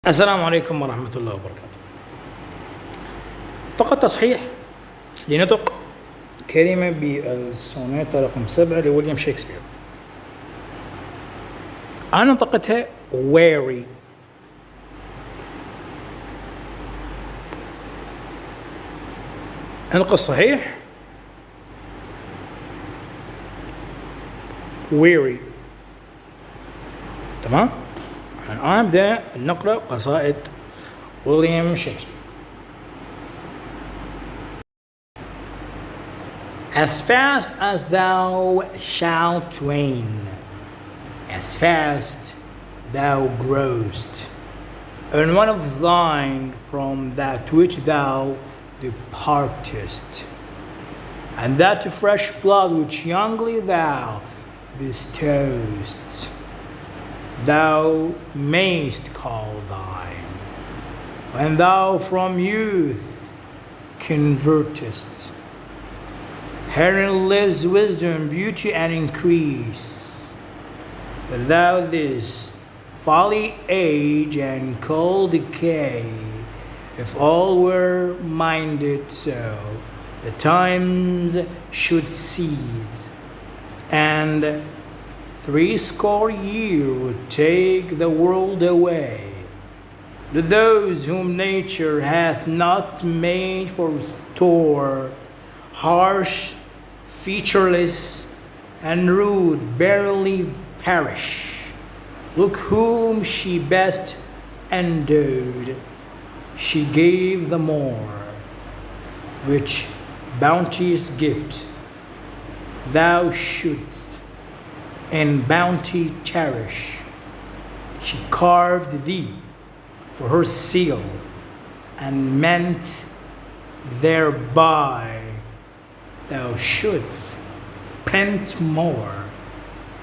السلام عليكم ورحمة الله وبركاته. فقط تصحيح لنطق كلمة بالسونيت رقم 7 لويليام شكسبير. أنا نطقتها weary. النطق الصحيح weary. تمام؟ الآن نبدأ نقرأ قصائد ويليام شكسبير. As fast as thou shalt wane, as fast thou growest, and one of thine from that which thou departest, and that fresh blood which youngly thou bestowest, thou mayst call thine, when thou from youth convertest. Herein lives wisdom, beauty, and increase. Without this, folly, age, and cold decay, if all were minded so, the times should cease, and 80 years would take the world away. To those whom nature hath not made for store, harsh, featureless, and rude, barely perish. Look whom she best endowed, she gave the more, which bounteous gift thou shouldst in bounty cherish. She carved thee for her seal, and meant thereby thou shouldst print more,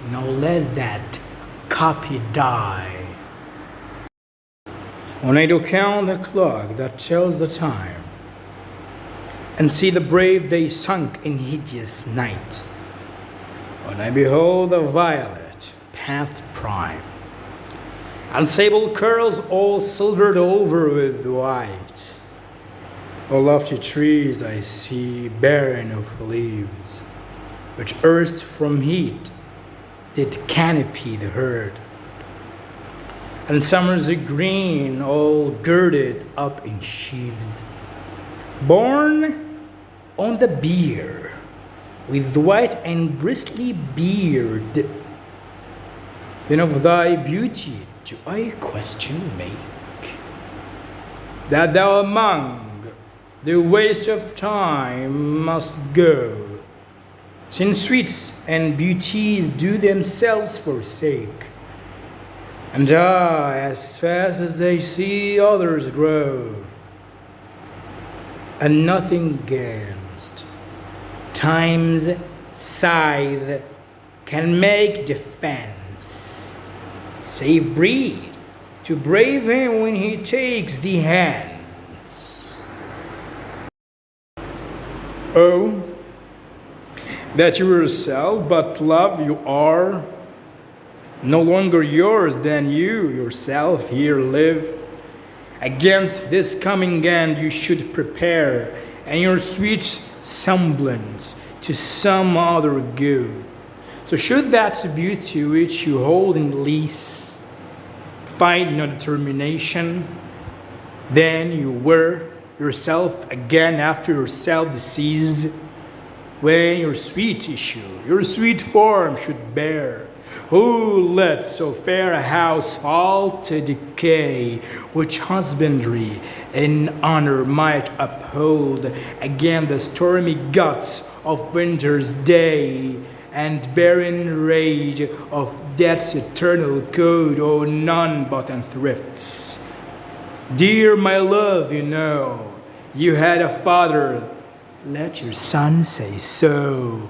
nor let that copy die. When I do count the clock that tells the time, and see the brave day sunk in hideous night, when I behold the violet past prime, and sable curls all silvered over with white, O lofty trees I see barren of leaves, which erst from heat did canopy the herd, and summer's green all girded up in sheaves, borne on the bier with white and bristly beard. Then of thy beauty do I question make, that thou among the waste of time must go, since sweets and beauties do themselves forsake, and die as fast as they see others grow, and nothing gainst time's scythe can make defense, save breed to brave him when he takes the hands. Oh, that you yourself but love you are, no longer yours than you yourself here live. Against this coming end you should prepare, and your sweet semblance to some other give. So should that beauty which you hold in lease find no determination, then you were yourself again after yourself deceased, when your sweet issue, your sweet form should bear. Who let so fair a house fall to decay, which husbandry in honor might uphold against the stormy gusts of winter's day, and barren rage of death's eternal code, oh none but unthrifts. Dear my love, you know, you had a father, let your son say so.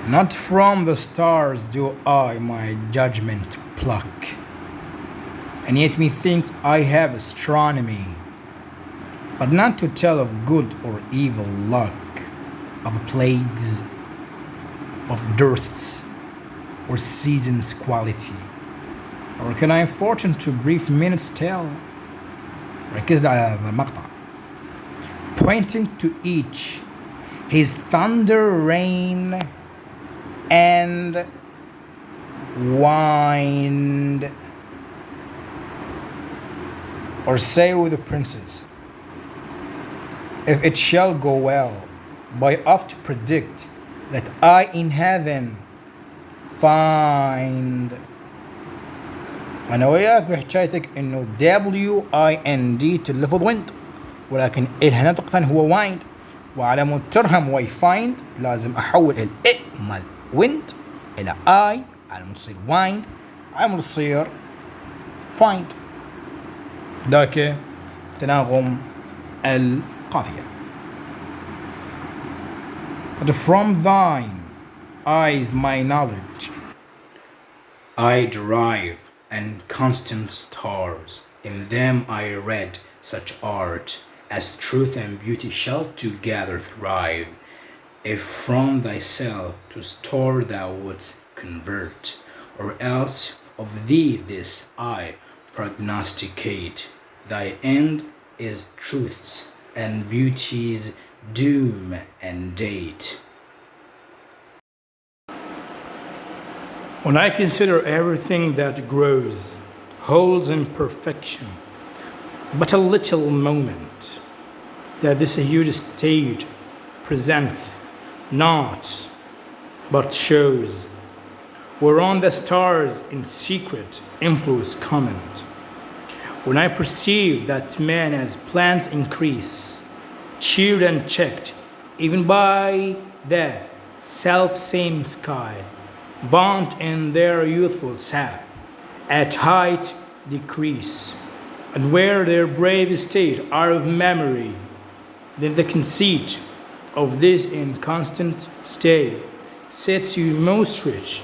Not from the stars do I my judgment pluck, and yet methinks I have astronomy, but not to tell of good or evil luck, of plagues, of dearths, or season's quality. Or can I fortune to brief minutes tell? ركزت على المقطع. Pointing to each his thunder, rain, and waɪnd. Or say with the princess, if it shall go well, by oft predict that I in heaven find. أنا وياك بحكايتك إنه WIND تلفظ ويند، ولكن إلها نطق ثاني هو waɪnd، وعلى مود ترهم واي فايند لازم أحول الإ مال ويند إلى I على مود تصير waɪnd، على مود تصير find. ذاك تناغم القافية. But from thine eyes my knowledge I derive, and constant stars in them I read such art as truth and beauty shall together thrive, if from thyself to store thou wouldst convert, or else of thee this I prognosticate. Thy end is truth's and beauty's doom and date. When I consider everything that grows, holds imperfection, but a little moment that this huge stage presenteth not, but shows, whereon the stars in secret influence comment. When I perceive that men as plants increase, cheered and checked even by the self-same sky, vaunt in their youthful sap, at height decrease, and where their brave estate are of memory, then the conceit of this inconstant stay sets you most rich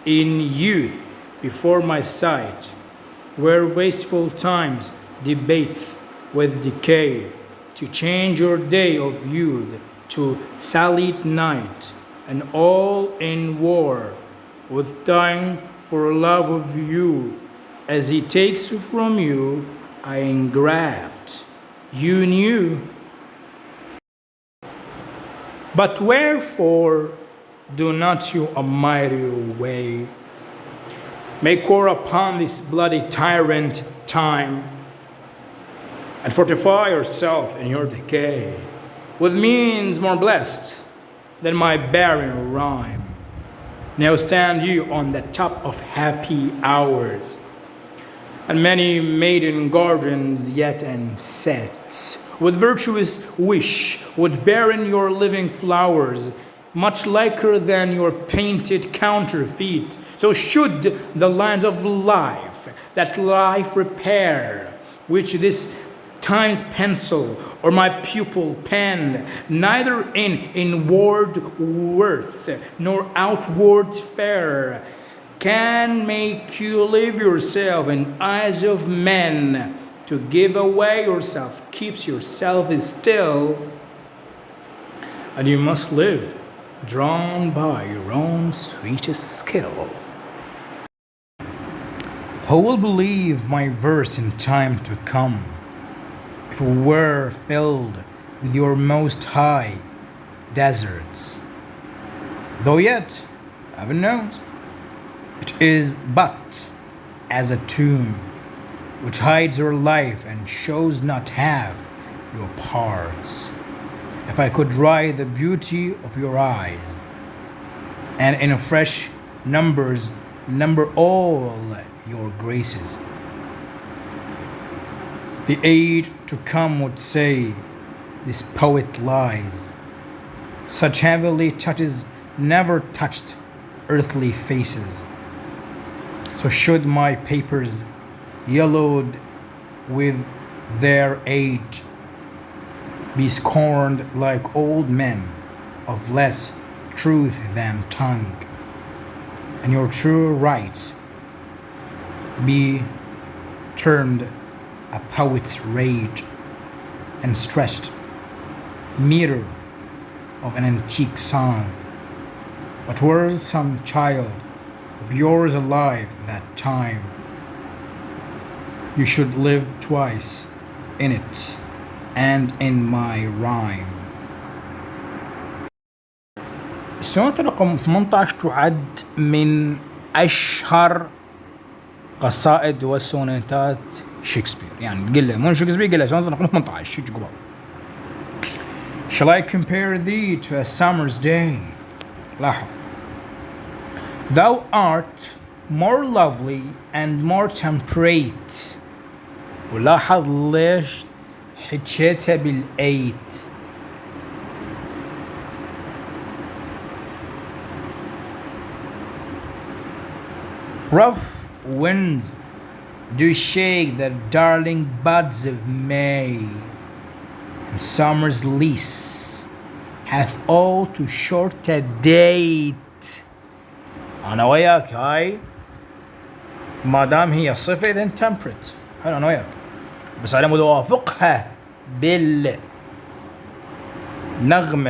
in youth before my sight, where wasteful times debate with decay, to change your day of youth to sullied night, and all in war with dying for love of you, as he takes from you, I engraft you new. But wherefore do not you a mighty way make war upon this bloody tyrant time, and fortify yourself in your decay with means more blessed than my barren rhyme. Now stand you on the top of happy hours, and many maiden gardens yet unset, with virtuous wish would barren your living flowers, much liker than your painted counterfeit. So should the lines of life that life repair, which this time's pencil or my pupil pen, neither in inward worth nor outward fair, can make you live yourself in eyes of men. To give away yourself keeps yourself still, and you must live drawn by your own sweetest skill. Who will believe my verse in time to come, if it were filled with your most high deserts? Though yet, heaven knows, it is but as a tomb which hides your life and shows not half your parts. If I could dry the beauty of your eyes, and in fresh numbers number all your graces, the age to come would say, this poet lies. Such heavenly touches never touched earthly faces. So should my papers, yellowed with their age, be scorned like old men of less truth than tongue, and your true rights be termed a poet's rage, and stretched meter of an antique song. But were some child of yours alive that time, You should live twice in it and in my rhyme. السونات رقم 18 تعد من أشهر قصائد وسوناتات شكسبير. يعني تقول له من شكسبير قل له سونات رقم 18 شو قبل. Shall I compare thee to a summer's day? لاحظ. Thou art more lovely and more temperate. ولاحظ ليش حكيتها بالأيت. Rough winds do shake the darling buds of May, and summer's lease hath all too short a date. أنا وياك هاي ما دام هي صفة then temperate. حلو أنا وياك، بس على مود أوافقها بالنغمة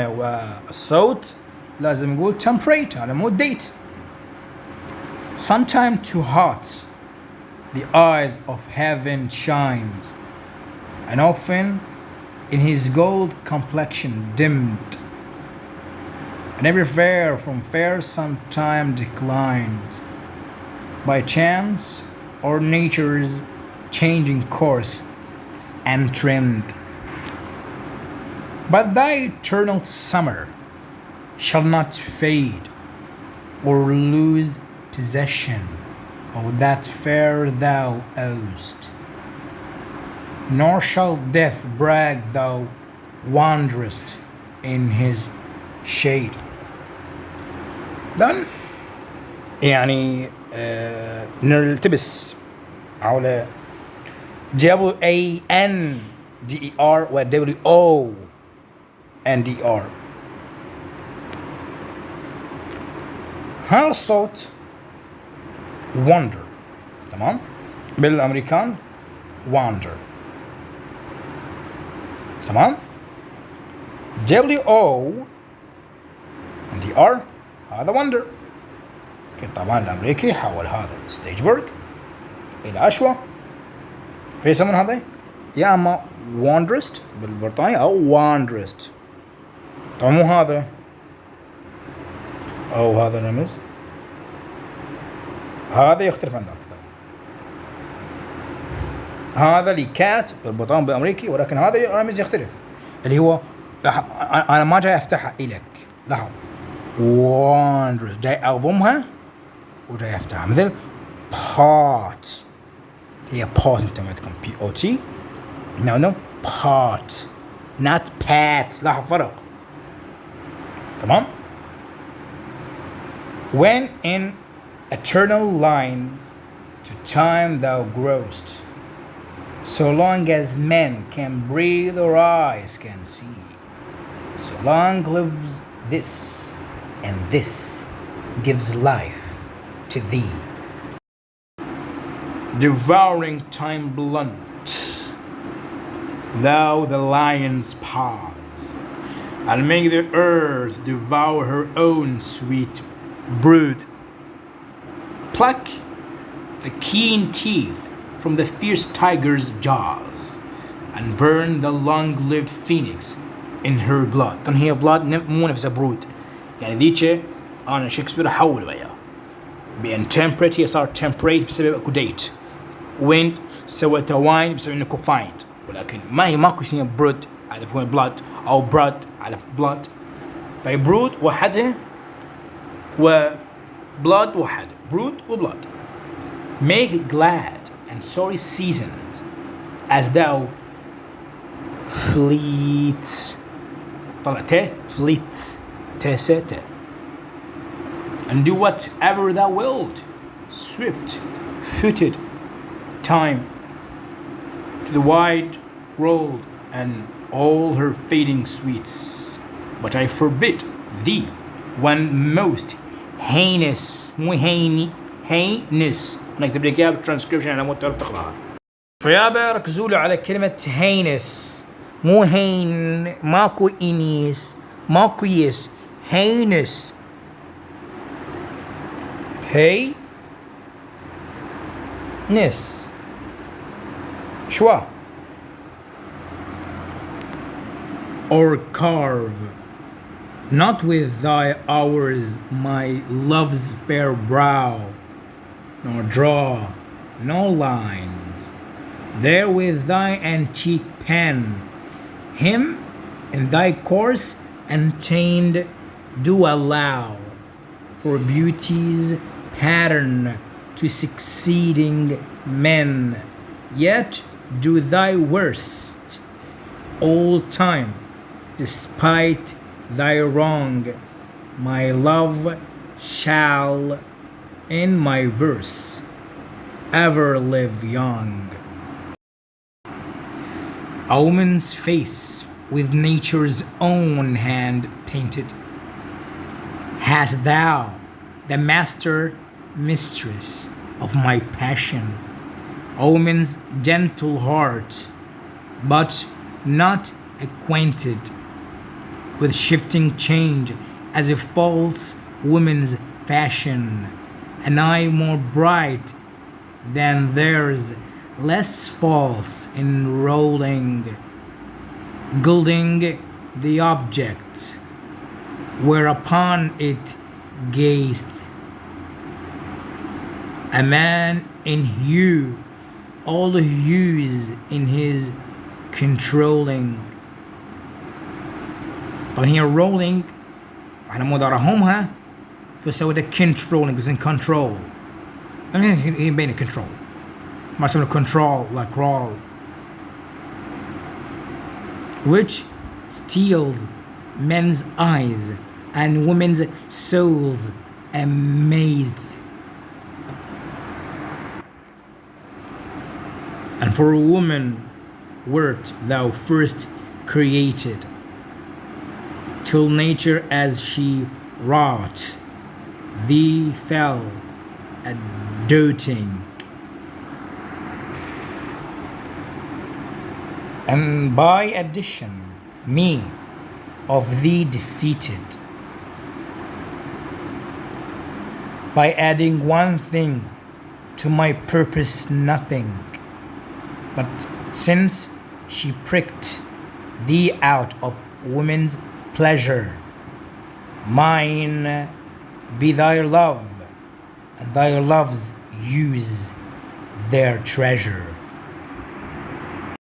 والصوت لازم نقول temperate على مود date. Sometime too hot the eyes of heaven shines, and often in his gold complexion dimmed, and every fair from fair sometime declines, by chance or nature's changing course and trimmed. But thy eternal summer shall not fade or lose possession of that fair thou owest, nor shall death brag thou wanderest in his shade. Done. يعني نلتبس على WANDER و WONDER. هذا الصوت wonder، تمام؟ بالأمريكان wander، تمام؟ WONDER هذا wonder. طبعا الأمريكي حول هذا ستيجبرغ إلى أشوى، في يسمون هذا يا أما wanderist بالبريطانية أو wanderist. طبعا مو هذا أو هذا الرمز، هذا يختلف عن ذاك. هذا اللي كات بالبريطاني بالأمريكي، ولكن هذا الرمز يختلف اللي هو أنا ما جاي أفتحها إليك، لاحظ wanderist جاي أضمها وجاي أفتحها، مثل part هي part أنت عندكم POT، هنا part not pat، لاحظ فرق، تمام؟ When in eternal lines to time thou growest, so long as men can breathe or eyes can see, so long lives this, and this gives life to thee. Devouring time blunt, thou the lion's paws, and make the earth devour her own sweet brood. Pluck the keen teeth from the fierce tiger's jaws, and burn the long-lived phoenix in her blood. طبعا هي blood مو نفسها برود، يعني ذيك أنا شكسبير أحول وياه بأن temperate هي صار temperate بسبب أكو date، waɪnd سويتها waɪnd بسبب إنه find، ولكن ما هي ماكو شيء برود على فهم blood أو blood على blood، فهي برود وحدها و blood وحد، brood و blood. Make glad and sorry seasons as thou fleets، طلعت fleets تسيت، and do whatever thou wilt, swift footed time to the wide world and all her fading sweets. But I forbid thee one most heinous، مو heinous، نكتب لك اياها بالترانسكريبشن على مود تعرف تقراها. فيابا ركزوا له على كلمة heinous، مو هين، ماكو انيس، ماكو يس، heinous. heinous choix. Or carve, not with thy hours my love's fair brow, nor draw no lines there with thy antique pen. Him in thy course untainted do allow, for beauty's pattern to succeeding men. Yet do thy worst all time, despite thy wrong. My love shall in my verse ever live young. A woman's face with nature's own hand painted, hast thou, the master mistress of my passion, a woman's gentle heart, but not acquainted with shifting change as a false woman's fashion, an eye more bright than theirs, less false in rolling, gilding the object whereupon it gazed. A man in hue, all the hues in his controlling. طبعا هي rolling على مود أراهمها فسويت controlling is in control. يعني هي بين control ما اسمه control like crawl, which steals men's eyes and women's souls amazed. And for a woman wert thou first created, till nature as she wrought thee fell a doting, and by addition me of thee defeated, by adding one thing to my purpose nothing. But since she pricked thee out of woman's pleasure, mine be thy love, and thy loves use their treasure.